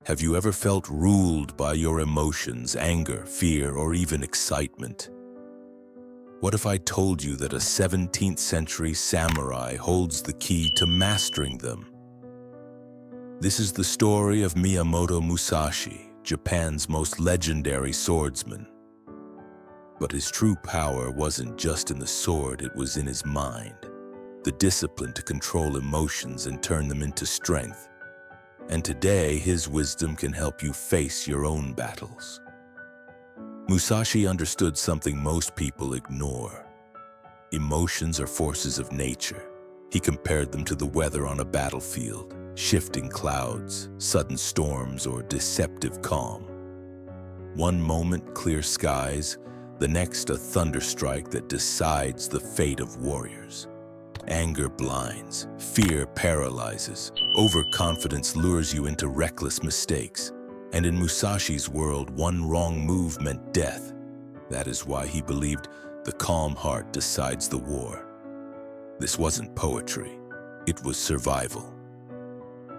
Have you ever felt ruled by your emotions, anger, fear, or even excitement? What if I told you that a 17th century samurai holds the key to mastering them? This is the story of Miyamoto Musashi, Japan's most legendary swordsman. But his true power wasn't just in the sword, it was in his mind. The discipline to control emotions and turn them into strength. And today, his wisdom can help you face your own battles. Musashi understood something most people ignore. Emotions are forces of nature. He compared them to the weather on a battlefield, shifting clouds, sudden storms, or deceptive calm. One moment, clear skies, the next, a thunderstrike that decides the fate of warriors. Anger blinds, fear paralyzes, overconfidence lures you into reckless mistakes. And in Musashi's world, one wrong move meant death. That is why he believed the calm heart decides the war. This wasn't poetry, it was survival.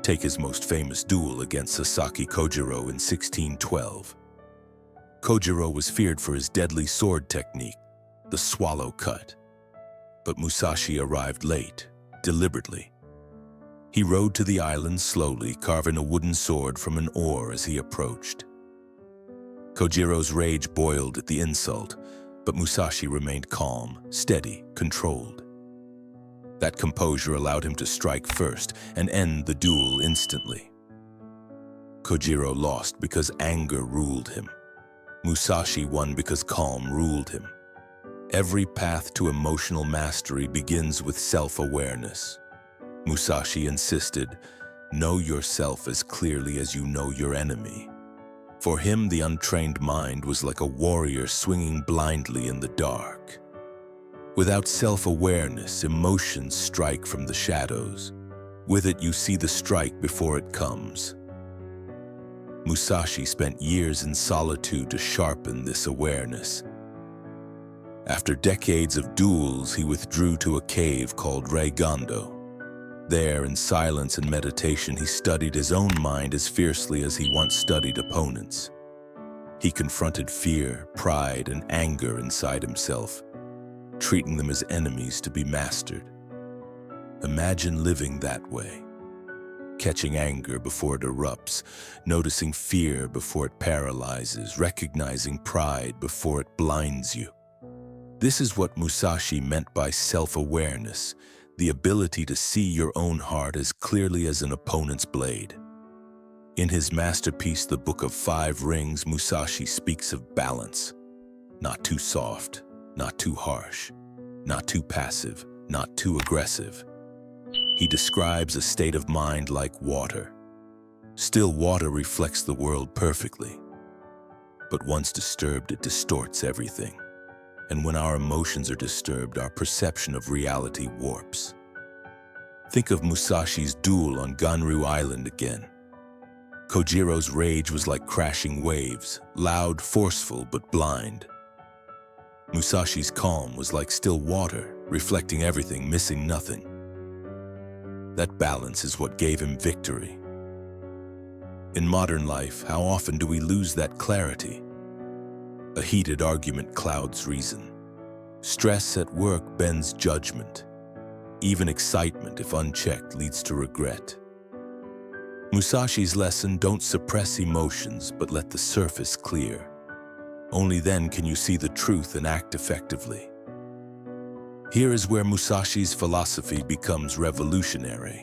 Take his most famous duel against Sasaki Kojiro in 1612. Kojiro was feared for his deadly sword technique, the swallow cut. But Musashi arrived late, deliberately. He rode to the island slowly, carving a wooden sword from an oar as he approached. Kojiro's rage boiled at the insult, but Musashi remained calm, steady, controlled. That composure allowed him to strike first and end the duel instantly. Kojiro lost because anger ruled him. Musashi won because calm ruled him. Every path to emotional mastery begins with self-awareness. Musashi insisted, know yourself as clearly as you know your enemy. For him, the untrained mind was like a warrior swinging blindly in the dark. Without self-awareness, emotions strike from the shadows. With it, you see the strike before it comes. Musashi spent years in solitude to sharpen this awareness. After decades of duels, he withdrew to a cave called Reigondo. There, in silence and meditation, he studied his own mind as fiercely as he once studied opponents. He confronted fear, pride, and anger inside himself, treating them as enemies to be mastered. Imagine living that way, catching anger before it erupts, noticing fear before it paralyzes, recognizing pride before it blinds you. This is what Musashi meant by self-awareness, the ability to see your own heart as clearly as an opponent's blade. In his masterpiece, The Book of Five Rings, Musashi speaks of balance. Not too soft, not too harsh, not too passive, not too aggressive. He describes a state of mind like water. Still water reflects the world perfectly. But once disturbed, it distorts everything. And when our emotions are disturbed, our perception of reality warps. Think of Musashi's duel on Ganryu Island again. Kojiro's rage was like crashing waves, loud, forceful, but blind. Musashi's calm was like still water, reflecting everything, missing nothing. That balance is what gave him victory. In modern life, how often do we lose that clarity? A heated argument clouds reason. Stress at work bends judgment. Even excitement, if unchecked, leads to regret. Musashi's lesson: don't suppress emotions, but let the surface clear. Only then can you see the truth and act effectively. Here is where Musashi's philosophy becomes revolutionary.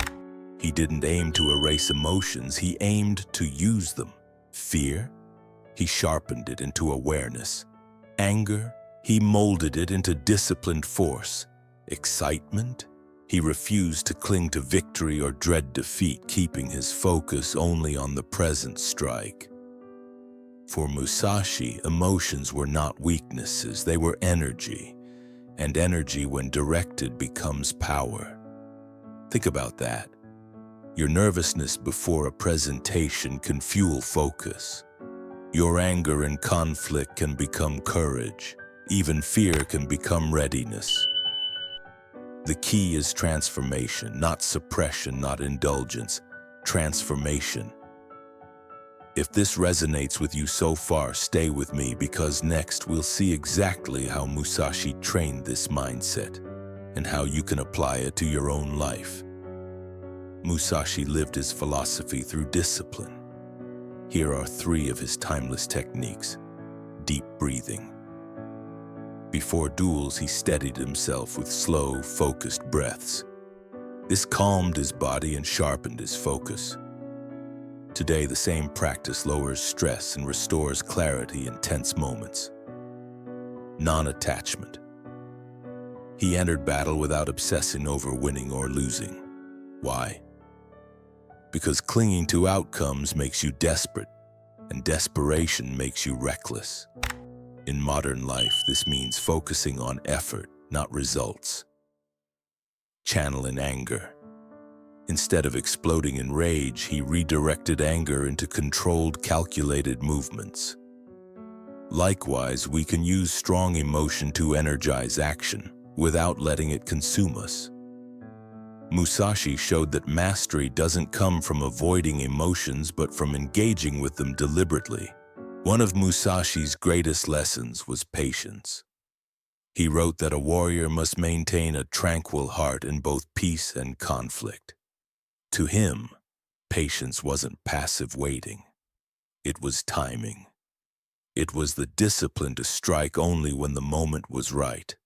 He didn't aim to erase emotions, he aimed to use them. Fear? He sharpened it into awareness. Anger? He molded it into disciplined force. Excitement? He refused to cling to victory or dread defeat, keeping his focus only on the present strike. For Musashi, emotions were not weaknesses, they were energy. And energy, when directed, becomes power. Think about that. Your nervousness before a presentation can fuel focus. Your anger and conflict can become courage. Even fear can become readiness. The key is transformation, not suppression, not indulgence. Transformation. If this resonates with you so far, stay with me because next we'll see exactly how Musashi trained this mindset and how you can apply it to your own life. Musashi lived his philosophy through discipline. Here are 3 of his timeless techniques. Deep breathing. Before duels, he steadied himself with slow, focused breaths. This calmed his body and sharpened his focus. Today, the same practice lowers stress and restores clarity in tense moments. Non-attachment. He entered battle without obsessing over winning or losing. Why? Because clinging to outcomes makes you desperate, and desperation makes you reckless. In modern life, this means focusing on effort, not results. Channel in anger. Instead of exploding in rage, he redirected anger into controlled, calculated movements. Likewise, we can use strong emotion to energize action without letting it consume us. Musashi showed that mastery doesn't come from avoiding emotions but from engaging with them deliberately. One of Musashi's greatest lessons was patience. He wrote that a warrior must maintain a tranquil heart in both peace and conflict. To him, patience wasn't passive waiting. It was timing. It was the discipline to strike only when the moment was right.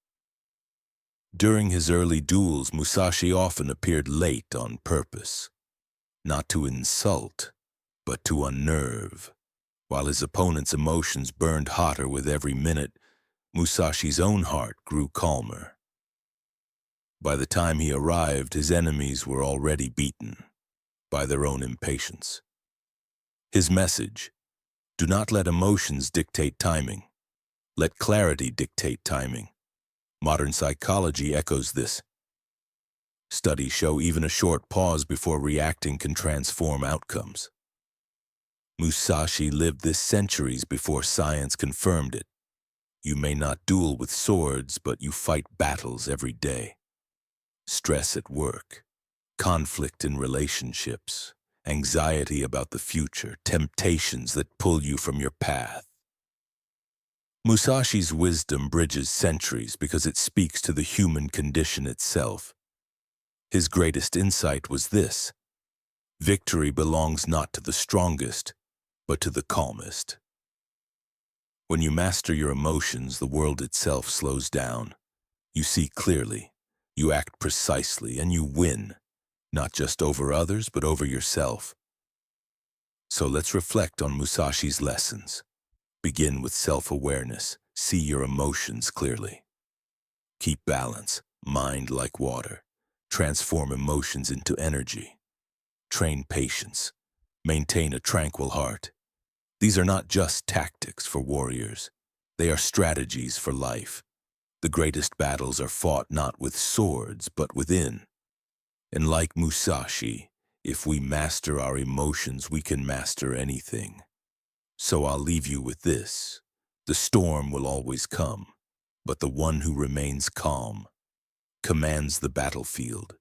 During his early duels, Musashi often appeared late on purpose, not to insult, but to unnerve. While his opponent's emotions burned hotter with every minute, Musashi's own heart grew calmer. By the time he arrived, his enemies were already beaten by their own impatience. His message: do not let emotions dictate timing. Let clarity dictate timing. Modern psychology echoes this. Studies show even a short pause before reacting can transform outcomes. Musashi lived this centuries before science confirmed it. You may not duel with swords, but you fight battles every day. Stress at work, conflict in relationships, anxiety about the future, temptations that pull you from your path. Musashi's wisdom bridges centuries because it speaks to the human condition itself. His greatest insight was this: victory belongs not to the strongest, but to the calmest. When you master your emotions, the world itself slows down. You see clearly, you act precisely, and you win, not just over others, but over yourself. So let's reflect on Musashi's lessons. Begin with self-awareness. See your emotions clearly. Keep balance, mind like water. Transform emotions into energy. Train patience. Maintain a tranquil heart. These are not just tactics for warriors. They are strategies for life. The greatest battles are fought not with swords, but within. And like Musashi, if we master our emotions, we can master anything. So I'll leave you with this: the storm will always come, but the one who remains calm commands the battlefield.